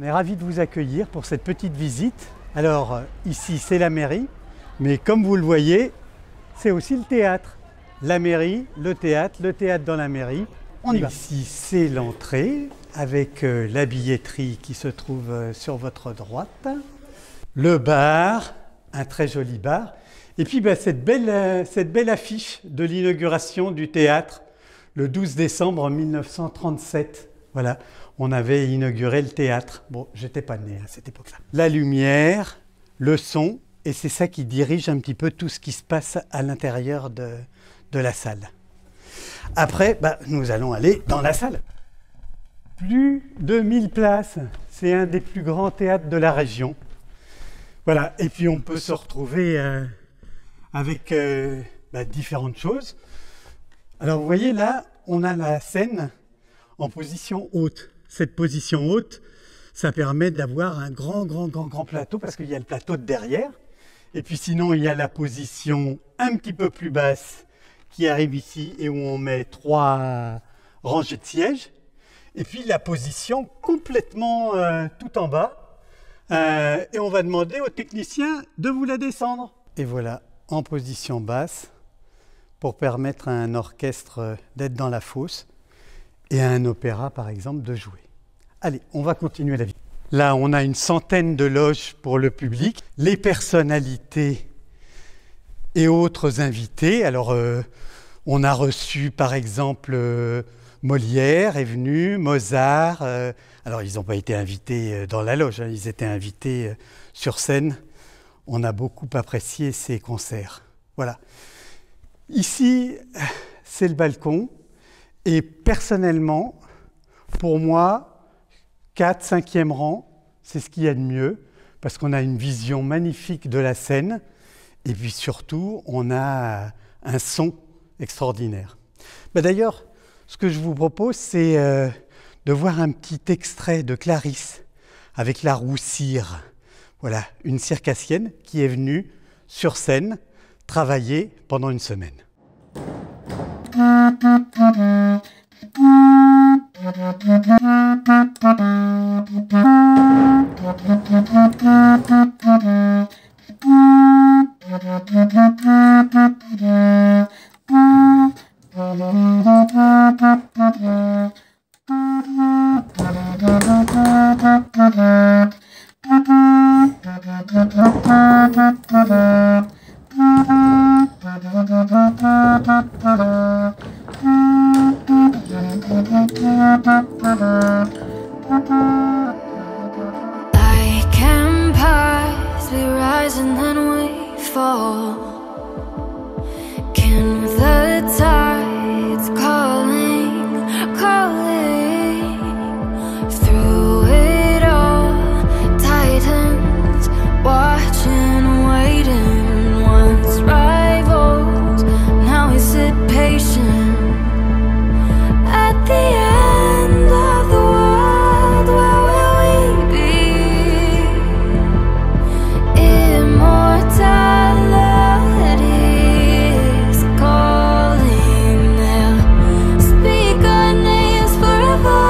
est ravis de vous accueillir pour cette petite visite. Alors ici c'est la mairie, mais comme vous le voyez, c'est aussi le théâtre. La mairie, le théâtre dans la mairie. On y va. Ici c'est l'entrée avec la billetterie qui se trouve sur votre droite. Le bar, un très joli bar. Et puis cette belle affiche de l'inauguration du théâtre le 12 décembre 1937. Voilà, on avait inauguré le théâtre. Bon, j'étais pas né à cette époque-là. La lumière, le son, et c'est ça qui dirige un petit peu tout ce qui se passe à l'intérieur de la salle. Après, nous allons aller dans la salle. Plus de 1000 places, c'est un des plus grands théâtres de la région. Voilà, et puis on peut se retrouver avec différentes choses. Alors vous voyez là, on a la scène en position haute. Cette position haute, ça permet d'avoir un grand plateau parce qu'il y a le plateau de derrière. Et puis sinon, il y a la position un petit peu plus basse qui arrive ici et où on met 3 rangées de sièges. Et puis la position complètement tout en bas. Et on va demander au technicien de vous la descendre. Et voilà, en position basse, pour permettre à un orchestre d'être dans la fosse et à un opéra, par exemple, de jouer. Allez, on va continuer la visite. Là, on a une centaine de loges pour le public. Les personnalités et autres invités. Alors, on a reçu, par exemple, Molière est venu, Mozart. Alors, ils n'ont pas été invités dans la loge, hein, ils étaient invités sur scène. On a beaucoup apprécié ces concerts. Voilà. Ici, c'est le balcon. Et personnellement, pour moi, 4e, 5e rang, c'est ce qu'il y a de mieux, parce qu'on a une vision magnifique de la scène, et puis surtout, on a un son extraordinaire. D'ailleurs, ce que je vous propose, c'est de voir un petit extrait de Clarisse avec la Roussire. Voilà, une circassienne qui est venue sur scène travailler pendant une semaine. Like empires, we rise and then we fall. Can the tides calling, calling through it all? Titans watching, waiting. Once rivals, now we sit patient at the end of the world. Where will we be? Immortality is calling. They'll speak our names forever.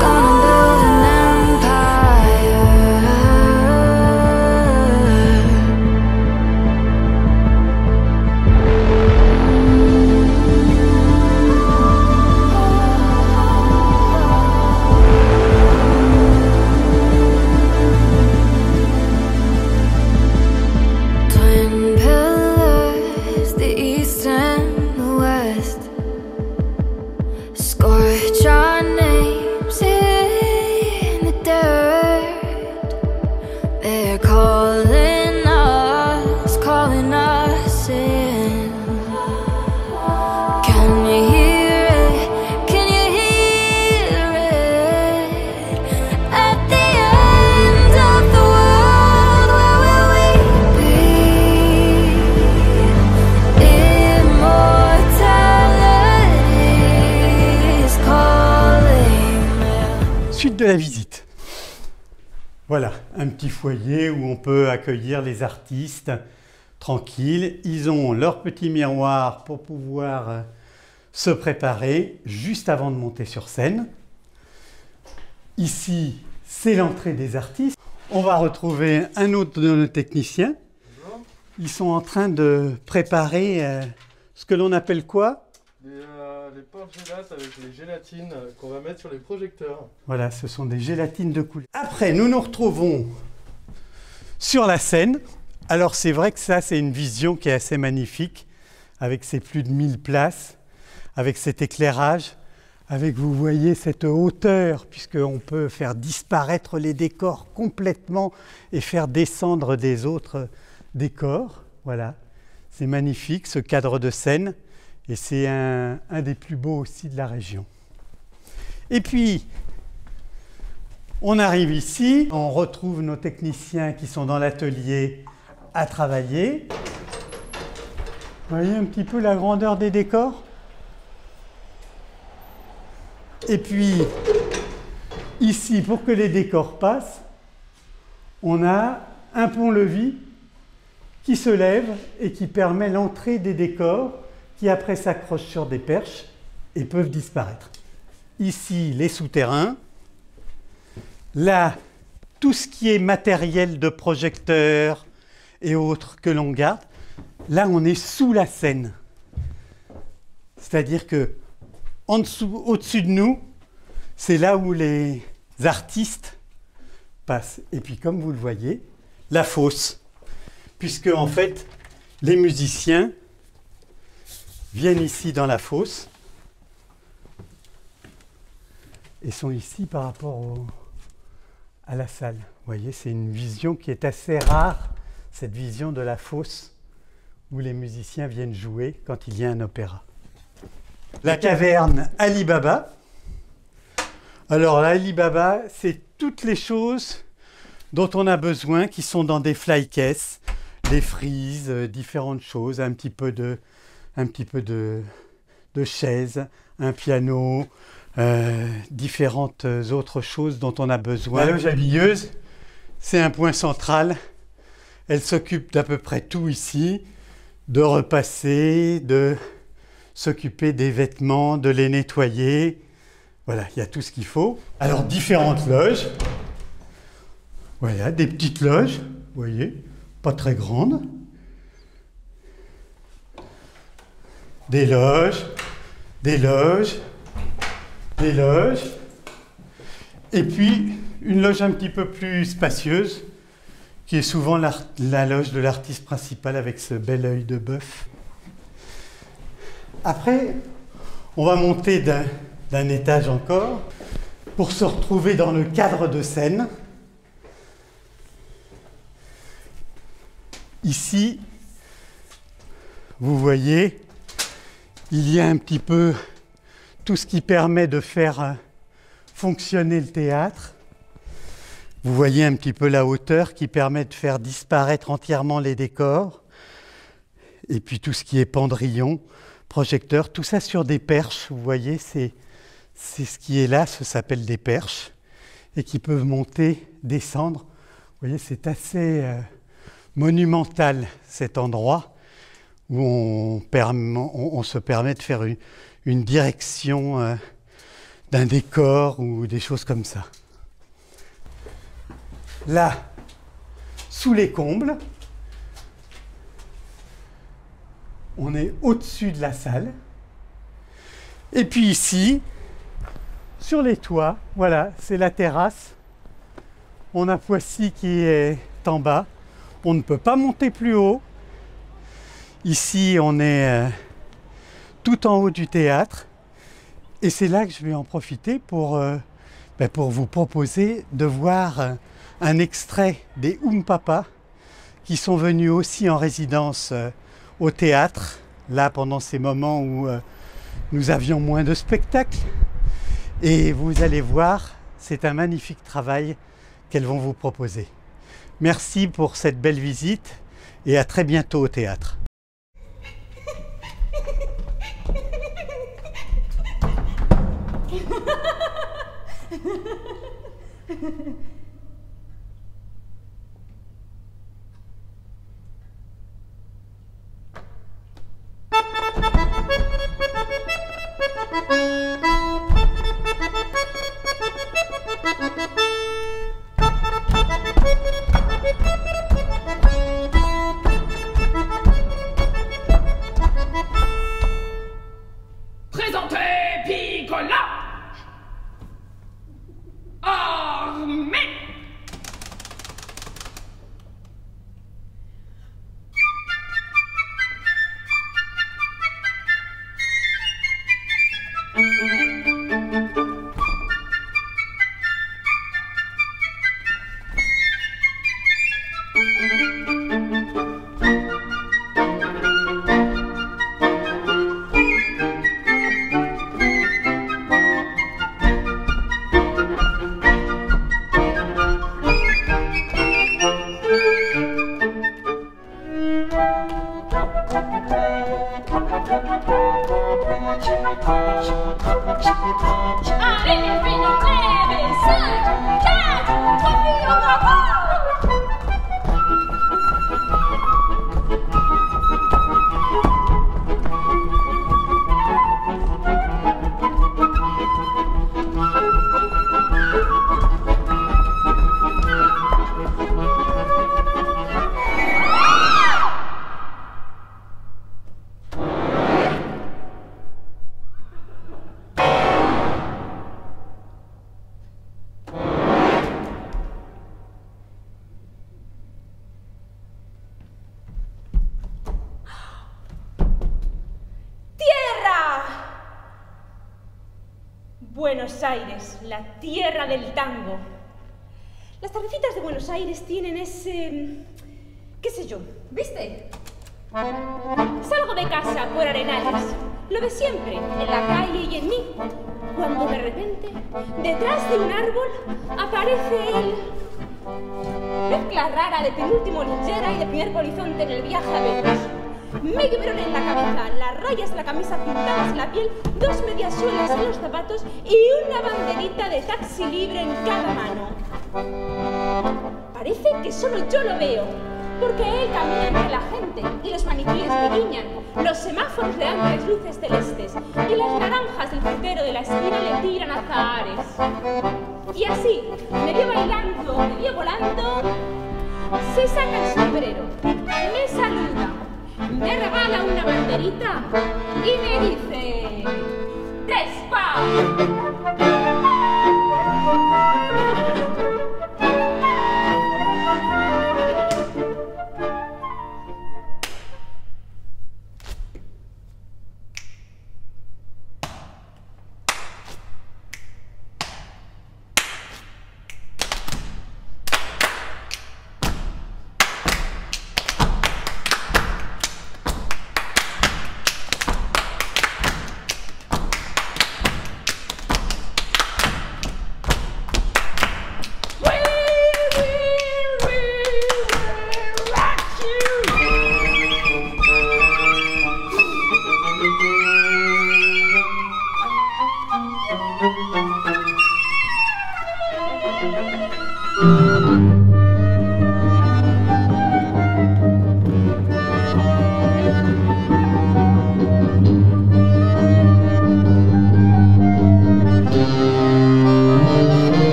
Gonna build an empire. Twin pillars, the east and the west, scorch our names in the dirt. They're calling us in. Can you hear it? Can you hear it? At the end of the world, where will we be? Immortality is calling. Suite de la visite. Voilà, un petit foyer où on peut accueillir les artistes tranquilles. Ils ont leur petit miroir pour pouvoir se préparer juste avant de monter sur scène. Ici, c'est l'entrée des artistes. On va retrouver un autre de nos techniciens. Ils sont en train de préparer ce que l'on appelle quoi? Les porte-gélates avec les gélatines qu'on va mettre sur les projecteurs. Voilà, ce sont des gélatines de couleur. Après, nous nous retrouvons sur la scène. Alors c'est vrai que ça, c'est une vision qui est assez magnifique, avec ces plus de 1000 places, avec cet éclairage, avec, vous voyez, cette hauteur, puisqu'on peut faire disparaître les décors complètement et faire descendre des autres décors. Voilà, c'est magnifique ce cadre de scène et c'est un des plus beaux aussi de la région. Et puis, on arrive ici, on retrouve nos techniciens qui sont dans l'atelier à travailler. Vous voyez un petit peu la grandeur des décors? Et puis, ici, pour que les décors passent, on a un pont-levis qui se lève et qui permet l'entrée des décors qui après s'accrochent sur des perches et peuvent disparaître. Ici, les souterrains. Là, tout ce qui est matériel de projecteurs et autres que l'on garde. Là, on est sous la scène. C'est-à-dire que en dessous, au-dessus de nous, c'est là où les artistes passent. Et puis, comme vous le voyez, la fosse. Puisque, en fait, les musiciens viennent ici dans la fosse et sont ici par rapport à la salle. Vous voyez, c'est une vision qui est assez rare, cette vision de la fosse où les musiciens viennent jouer quand il y a un opéra. La caverne Ali Baba. Alors, l'Ali Baba, c'est toutes les choses dont on a besoin qui sont dans des fly cases, des frises, différentes choses, un petit peu de chaises, un piano, différentes autres choses dont on a besoin. La loge habilleuse, c'est un point central. Elle s'occupe d'à peu près tout ici, de repasser, de s'occuper des vêtements, de les nettoyer. Voilà, il y a tout ce qu'il faut. Alors, différentes loges. Voilà, des petites loges, vous voyez, pas très grandes. Des loges, des loges, des loges. Et puis, une loge un petit peu plus spacieuse, qui est souvent la loge de l'artiste principal avec ce bel œil de bœuf. Après, on va monter d'un étage encore pour se retrouver dans le cadre de scène. Ici, vous voyez, il y a un petit peu tout ce qui permet de faire fonctionner le théâtre. Vous voyez un petit peu la hauteur qui permet de faire disparaître entièrement les décors. Et puis tout ce qui est pendrillon, projecteur, tout ça sur des perches. Vous voyez, c'est ce qui est là, ça s'appelle des perches. Et qui peuvent monter, descendre. Vous voyez, c'est assez monumental cet endroit où on se permet de faire une direction d'un décor ou des choses comme ça. Là, sous les combles, on est au-dessus de la salle. Et puis ici, sur les toits, voilà, c'est la terrasse. On a Poissy qui est en bas. On ne peut pas monter plus haut. Ici, on est tout en haut du théâtre. Et c'est là que je vais en profiter pour vous proposer de voir un extrait des Oumpapa qui sont venus aussi en résidence au théâtre, là pendant ces moments où nous avions moins de spectacles. Et vous allez voir, c'est un magnifique travail qu'elles vont vous proposer. Merci pour cette belle visite et à très bientôt au théâtre. Allez, fino, 9, 5, 4, 3, Buenos Aires, la tierra del tango. Las tardecitas de Buenos Aires tienen ese... qué sé yo, ¿viste? Salgo de casa por Arenales, lo de siempre, en la calle y en mí, cuando de repente, detrás de un árbol, aparece él. Mezcla rara de penúltimo linchera y de primer polizonte en el viaje a Venus. Medio verón en la cabeza, las rayas de la camisa pintadas en la piel, 2 mediasuelas en los zapatos y una banderita de taxi libre en cada mano. Parece que solo yo lo veo, porque él camina entre la gente y los maniquíes le guiñan, los semáforos le dan 3 luces celestes y las naranjas del frutero de la esquina le tiran azahares. Y así, medio bailando, medio volando, se saca el sombrero, me saluda, me regala una banderita y me dice: ¡Despa!